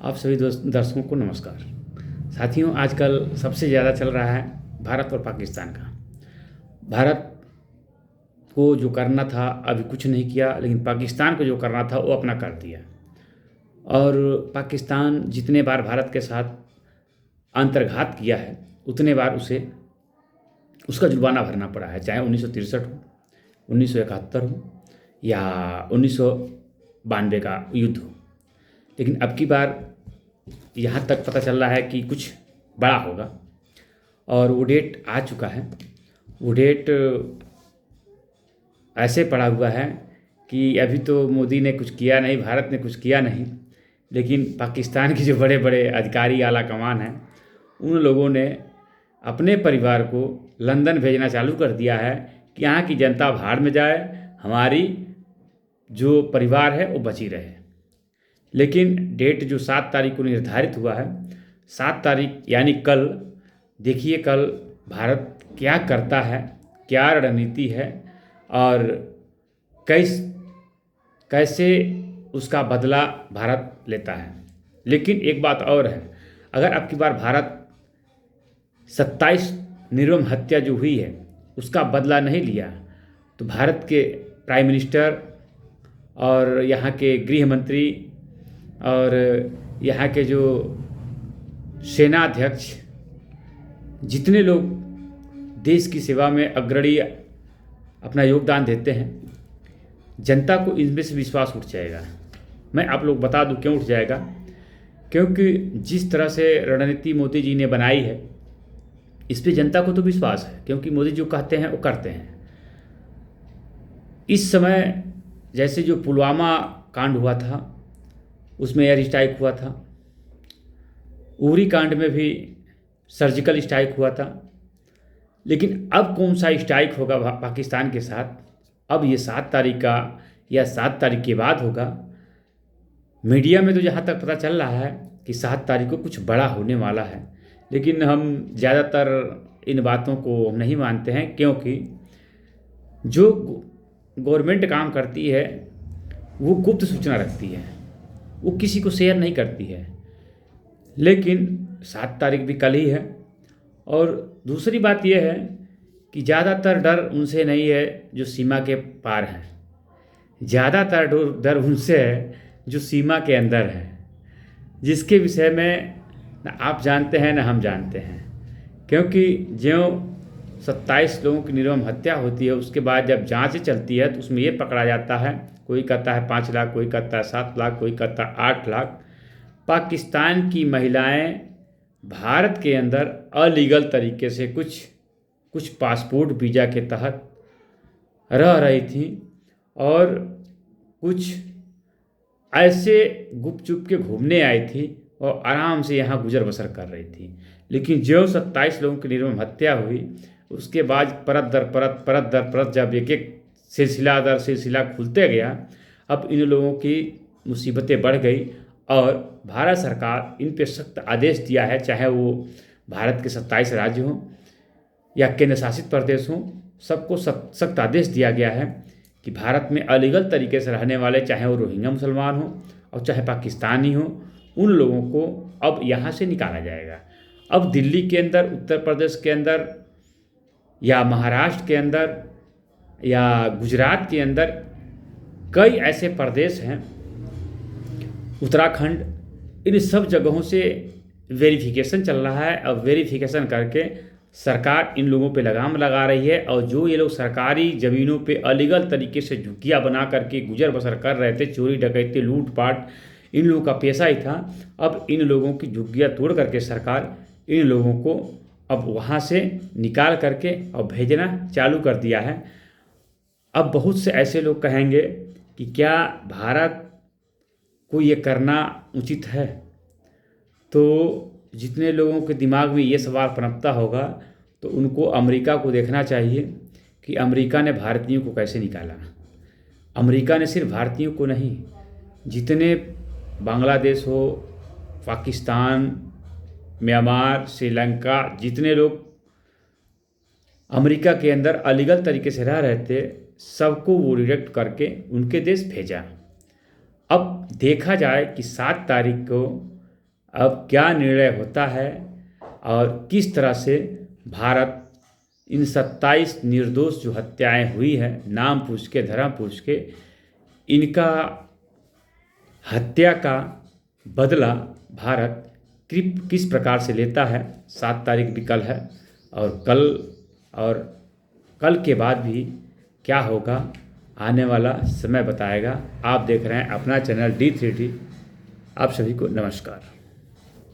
आप सभी दर्शकों को नमस्कार। साथियों, आजकल सबसे ज़्यादा चल रहा है भारत और पाकिस्तान का। भारत को जो करना था अभी कुछ नहीं किया, लेकिन पाकिस्तान को जो करना था वो अपना कर दिया। और पाकिस्तान जितने बार भारत के साथ अंतर्घात किया है उतने बार उसे उसका जुर्माना भरना पड़ा है, चाहे 1963 हो, 1971 हो या 1992 का युद्ध हो। लेकिन अब की बार यहाँ तक पता चल रहा है कि कुछ बड़ा होगा और वो डेट आ चुका है। वो डेट ऐसे पड़ा हुआ है कि अभी तो मोदी ने कुछ किया नहीं, भारत ने कुछ किया नहीं, लेकिन पाकिस्तान के जो बड़े बड़े अधिकारी आला कमान हैं उन लोगों ने अपने परिवार को लंदन भेजना चालू कर दिया है कि यहाँ की जनता भाड़ में जाए, हमारी जो परिवार है वो बची रहे। लेकिन डेट जो 7 तारीख को निर्धारित हुआ है, 7 तारीख यानी कल, देखिए कल भारत क्या करता है, क्या रणनीति है और कैसे उसका बदला भारत लेता है। लेकिन एक बात और है, अगर अब की बार भारत 27 निर्मम हत्या जो हुई है उसका बदला नहीं लिया तो भारत के प्राइम मिनिस्टर और यहाँ के गृह मंत्री और यहाँ के जो सेनाध्यक्ष, जितने लोग देश की सेवा में अग्रणी अपना योगदान देते हैं, जनता को इनमें से विश्वास उठ जाएगा। मैं आप लोग बता दूं क्यों उठ जाएगा, क्योंकि जिस तरह से रणनीति मोदी जी ने बनाई है इस पे जनता को तो विश्वास है, क्योंकि मोदी जो कहते हैं वो करते हैं। इस समय जैसे जो पुलवामा कांड हुआ था उसमें एयर स्ट्राइक हुआ था, उरी कांड में भी सर्जिकल स्ट्राइक हुआ था, लेकिन अब कौन सा स्ट्राइक होगा पाकिस्तान के साथ, अब ये 7 तारीख का या 7 तारीख के बाद होगा। मीडिया में तो जहाँ तक पता चल रहा है कि 7 तारीख को कुछ बड़ा होने वाला है, लेकिन हम ज़्यादातर इन बातों को नहीं मानते हैं, क्योंकि जो गवर्नमेंट काम करती है वो गुप्त सूचना रखती है, वो किसी को शेयर नहीं करती है। लेकिन 7 तारीख भी कल ही है। और दूसरी बात यह है कि ज़्यादातर डर उनसे नहीं है जो सीमा के पार हैं, ज़्यादातर डर उनसे है जो सीमा के अंदर है, जिसके विषय में न आप जानते हैं न हम जानते हैं। क्योंकि ज्यों 27 लोगों की निर्मम हत्या होती है उसके बाद जब जांच चलती है तो उसमें ये पकड़ा जाता है, कोई कहता है 5 लाख, कोई कहता है 7 लाख, कोई कहता है 8 लाख पाकिस्तान की महिलाएं भारत के अंदर अलीगल तरीके से कुछ पासपोर्ट वीज़ा के तहत रह रही थी और कुछ ऐसे गुपचुप के घूमने आई थी और आराम से यहाँ गुजर बसर कर रही थी। लेकिन जो 27 लोगों की निर्मम हत्या हुई उसके बाद परत दर परत जब एक एक सिलसिला दर सिलसिला खुलते गया, अब इन लोगों की मुसीबतें बढ़ गई और भारत सरकार इन पे सख्त आदेश दिया है, चाहे वो भारत के 27 राज्य हों या केंद्र शासित प्रदेश हों, सबको सख्त आदेश दिया गया है कि भारत में अलीगल तरीके से रहने वाले, चाहे वो रोहिंग्या मुसलमान हों और चाहे पाकिस्तानी हों, उन लोगों को अब यहाँ से निकाला जाएगा। अब दिल्ली के अंदर, उत्तर प्रदेश के अंदर या महाराष्ट्र के अंदर या गुजरात के अंदर कई ऐसे प्रदेश हैं, उत्तराखंड, इन सब जगहों से वेरिफिकेशन चल रहा है। अब वेरिफिकेशन करके सरकार इन लोगों पे लगाम लगा रही है और जो ये लोग सरकारी ज़मीनों पे अलीगल तरीके से झुग्गियाँ बना करके गुजर बसर कर रहे थे, चोरी डकैती लूटपाट इन लोगों का पेशा ही था, अब इन लोगों की झुग्गियाँ तोड़ करके सरकार इन लोगों को अब वहाँ से निकाल करके और भेजना चालू कर दिया है। अब बहुत से ऐसे लोग कहेंगे कि क्या भारत को ये करना उचित है, तो जितने लोगों के दिमाग में ये सवाल पनपता होगा तो उनको अमेरिका को देखना चाहिए कि अमेरिका ने भारतीयों को कैसे निकाला। अमेरिका ने सिर्फ भारतीयों को नहीं, जितने बांग्लादेश हो, पाकिस्तान, म्यांमार, श्रीलंका, जितने लोग अमेरिका के अंदर अलीगल तरीके से रह रहे थे, सबको वो रिजेक्ट करके उनके देश भेजा। अब देखा जाए कि 7 तारीख को अब क्या निर्णय होता है और किस तरह से भारत इन 27 निर्दोष जो हत्याएं हुई है, नाम पूछ के, धर्म पूछ के, इनका हत्या का बदला भारत किस प्रकार से लेता है। 7 तारीख भी कल है और कल के बाद भी क्या होगा आने वाला समय बताएगा। आप देख रहे हैं अपना चैनल D3D। आप सभी को नमस्कार।